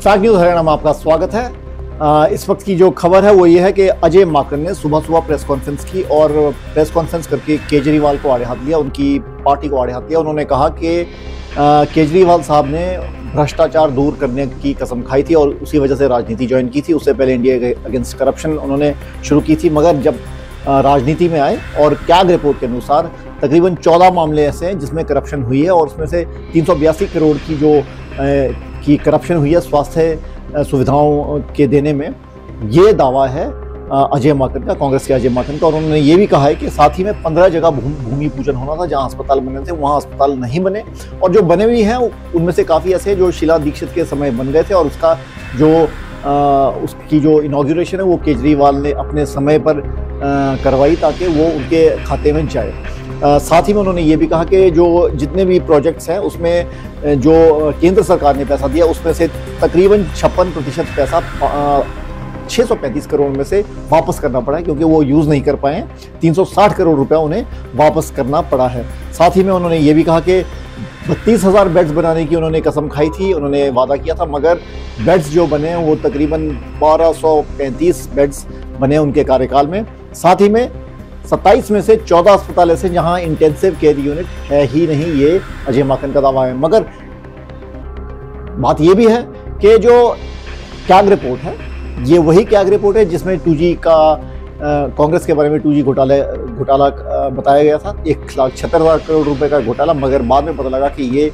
Fact news Haryana में आपका स्वागत है। इस वक्त की जो खबर है वो ये है कि अजय माकन ने सुबह सुबह प्रेस कॉन्फ्रेंस की और प्रेस कॉन्फ्रेंस करके केजरीवाल को आड़े हाथ लिया, उनकी पार्टी को आड़े हाथ लिया। उन्होंने कहा कि केजरीवाल साहब ने भ्रष्टाचार दूर करने की कसम खाई थी और उसी वजह से राजनीति ज्वाइन की थी। उससे पहले इंडिया अगेंस्ट करप्शन उन्होंने शुरू की थी, मगर जब राजनीति में आए और कैग रिपोर्ट के अनुसार तकरीबन 14 मामले ऐसे हैं जिसमें करप्शन हुई है और उसमें से 382 करोड़ की जो की करप्शन हुई है स्वास्थ्य सुविधाओं के देने में। ये दावा है अजय माकन का, कांग्रेस के अजय माकन का। और उन्होंने ये भी कहा है कि साथ ही में 15 जगह भूमि पूजन होना था, जहां अस्पताल बने थे वहां अस्पताल नहीं बने, और जो बने हुए हैं उनमें से काफ़ी ऐसे जो शीला दीक्षित के समय बन गए थे और उसका जो उसकी जो इनॉग्रेशन है वो केजरीवाल ने अपने समय पर करवाई ताकि वो उनके खाते में जाए। साथ ही में उन्होंने ये भी कहा कि जो जितने भी प्रोजेक्ट्स हैं उसमें जो केंद्र सरकार ने पैसा दिया उसमें से तकरीबन 56% पैसा 635 करोड़ में से वापस करना पड़ा है, क्योंकि वो यूज़ नहीं कर पाए हैं। 360 करोड़ रुपया उन्हें वापस करना पड़ा है। साथ ही में उन्होंने ये भी कहा कि 32,000 बेड्स बनाने की उन्होंने कसम खाई थी, उन्होंने वादा किया था, मगर बेड्स जो बने वो तकरीबन 1235 बेड्स बने उनके कार्यकाल में। साथ ही में 27 में से 14 अस्पताल ऐसे जहां इंटेंसिव केयर यूनिट है ही नहीं, ये अजय माकन का दावा है। मगर बात ये भी है कि जो कैग रिपोर्ट है ये वही कैग रिपोर्ट है जिसमें 2G का कांग्रेस के बारे में 2G घोटाला बताया गया था, 1,76,000 करोड़ रुपए का घोटाला। मगर बाद में पता लगा कि ये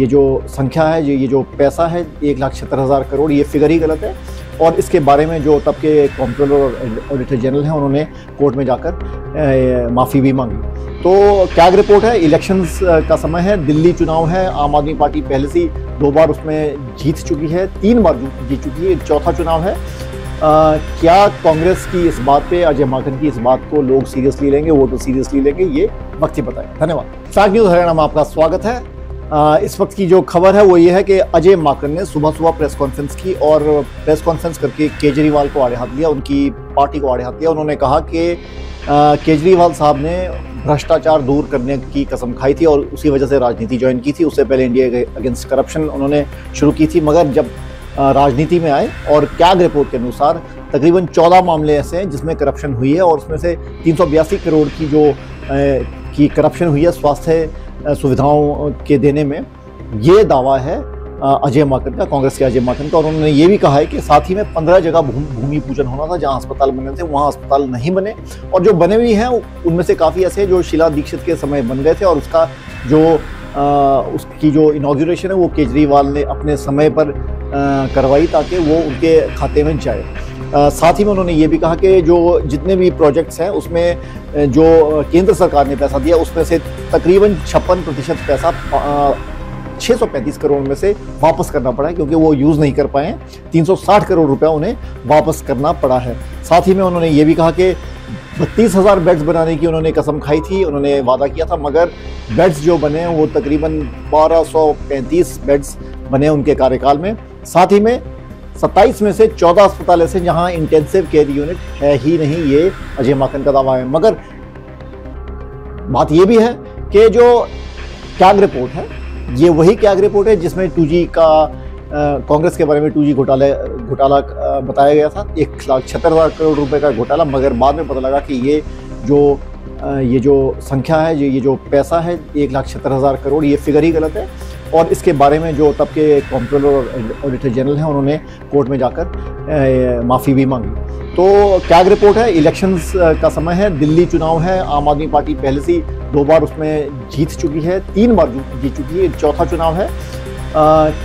जो संख्या है, ये जो पैसा है 1,76,000 करोड़, ये फिगर ही गलत है। और इसके बारे में जो तब के कॉम्प्ट्रोलर और ऑडिटर जनरल हैं उन्होंने कोर्ट में जाकर माफ़ी भी मांगी। तो कैग रिपोर्ट है, इलेक्शंस का समय है, दिल्ली चुनाव है, आम आदमी पार्टी पहले से 2 बार उसमें जीत चुकी है, 3 बार जीत चुकी है, चौथा चुनाव है। क्या कांग्रेस की इस बात पे, अजय माकन की इस बात को लोग सीरियसली लेंगे, वो तो सीरियसली लेंगे, ये वक्त ही बताएं। धन्यवाद। फैक्ट न्यूज हरियाणा में आपका स्वागत है। इस वक्त की जो खबर है वो ये है कि अजय माकन ने सुबह सुबह प्रेस कॉन्फ्रेंस की और प्रेस कॉन्फ्रेंस करके केजरीवाल को आड़े हाथ लिया, उनकी पार्टी को आड़े हाथ लिया। उन्होंने कहा कि केजरीवाल साहब ने भ्रष्टाचार दूर करने की कसम खाई थी और उसी वजह से राजनीति ज्वाइन की थी। उससे पहले इंडिया अगेंस्ट करप्शन उन्होंने शुरू की थी, मगर जब राजनीति में आए और कैग रिपोर्ट के अनुसार तकरीबन 14 मामले ऐसे हैं जिसमें करप्शन हुई है और उसमें से 382 करोड़ की जो की करप्शन हुई है स्वास्थ्य सुविधाओं के देने में। ये दावा है अजय माकन का, कांग्रेस के अजय माकन का। और उन्होंने ये भी कहा है कि साथ ही में 15 जगह भूमि पूजन होना था, जहां अस्पताल बने थे वहां अस्पताल नहीं बने, और जो बने हुए हैं उनमें से काफ़ी ऐसे जो शीला दीक्षित के समय बन गए थे और उसका जो उसकी जो इनॉग्रेशन है वो केजरीवाल ने अपने समय पर करवाई ताकि वो उनके खाते में जाए। साथ ही में उन्होंने ये भी कहा कि जो जितने भी प्रोजेक्ट्स हैं उसमें जो केंद्र सरकार ने पैसा दिया उसमें से तकरीबन 56% पैसा 635 करोड़ में से वापस करना पड़ा है, क्योंकि वो यूज़ नहीं कर पाए हैं। 360 करोड़ रुपया उन्हें वापस करना पड़ा है। साथ ही में उन्होंने ये भी कहा कि 32,000 बेड्स बनाने की उन्होंने कसम खाई थी, उन्होंने वादा किया था, मगर बेड्स जो बने वो तकरीबन 1235 बेड्स बने उनके कार्यकाल में। साथ ही में 27 में से 14 अस्पताल ऐसे जहां इंटेंसिव केयर यूनिट है ही नहीं, ये अजय माकन का दावा है। मगर बात ये भी है कि जो कैग रिपोर्ट है ये वही कैग रिपोर्ट है जिसमें 2G का कांग्रेस के बारे में 2G घोटाला बताया गया था, 1,76,000 करोड़ रुपए का घोटाला। मगर बाद में पता लगा कि ये जो संख्या है, ये जो पैसा है 1,76,000 करोड़, ये फिगर ही गलत है। और इसके बारे में जो तब के कॉम्प्ट्रोलर और ऑडिटर जनरल हैं उन्होंने कोर्ट में जाकर माफ़ी भी मांगी। तो कैग रिपोर्ट है, इलेक्शंस का समय है, दिल्ली चुनाव है, आम आदमी पार्टी पहले से 2 बार उसमें जीत चुकी है, 3 बार जीत चुकी है, चौथा चुनाव है।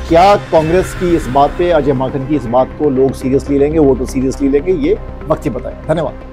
क्या कांग्रेस की इस बात पे, अजय माकन की इस बात को लोग सीरियसली लेंगे, वो तो सीरियसली लेंगे, ये वक्त ही बताएं। धन्यवाद।